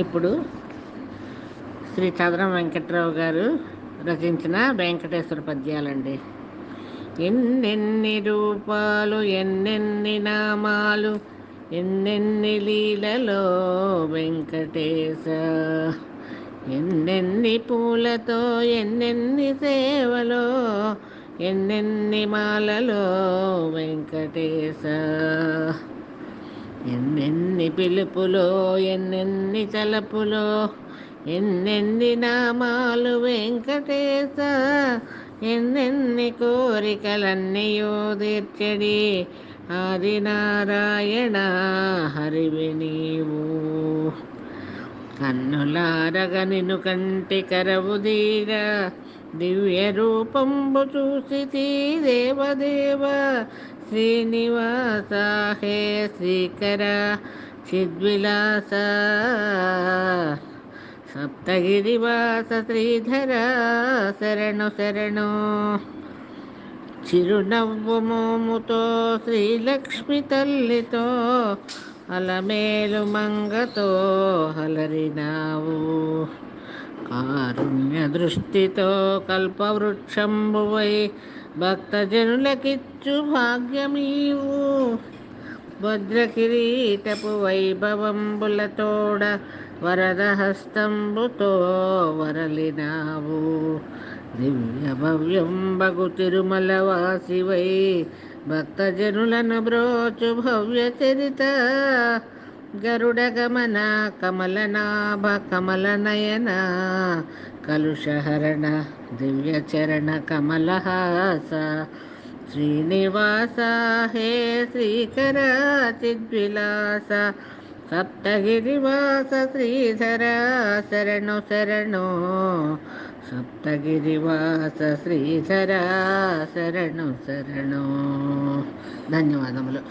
ఇప్పుడు శ్రీ చదరం వెంకట్రావు గారు రచించిన వెంకటేశ్వర పద్యాలండి. ఎన్నెన్ని రూపాలు ఎన్నెన్ని నామాలు ఎన్నెన్ని లీలలో వెంకటేశ, ఎన్నెన్ని పూలతో ఎన్నెన్ని సేవలో ఎన్నెన్ని మాలలో వెంకటేశ, ఎన్నెన్ని పిలుపులో ఎన్నెన్ని తలపులో ఎన్నెన్ని నామాలు వెంకటేశ, ఎన్నెన్ని కోరికలన్నయో తీర్చడి ఆదినారాయణ హరివి నీవు. కన్నులారగ నిను కంటి కరవుదీర దివ్య రూపంబు చూసితి దేవదేవ, శ్రీనివాస హే శ్రీకర చిద్విలాస, సప్తగిరివాస శ్రీధర శరణు శరణు. చిరునవ్వు మోముతో శ్రీలక్ష్మి తల్లితో అలమేలు మంగతో అలరినావు, కారుణ్య దృష్టితో కల్పవృక్షంబువై భక్తజనులకిచ్చు భాగ్యమీవు, వజ్రకిరీటపు వైభవంబులతోడ వరద హస్తంబుతో వరలినావు, దివ్య భవ్యంబగు తిరుమల వాసివై భక్తజనులను బ్రోచు భవ్య చరిత, గరుడ గమన కమలనాభ కమలనయన కలుషహరణ దివ్య చరణ కమలహాస, శ్రీనివాస హే శ్రీకర చిద్విలాస, సప్తగిరివాస శ్రీధర శరణు శరణు, సప్తగిరివాస శ్రీధర శరణు శరణు. ధన్యవాదములు.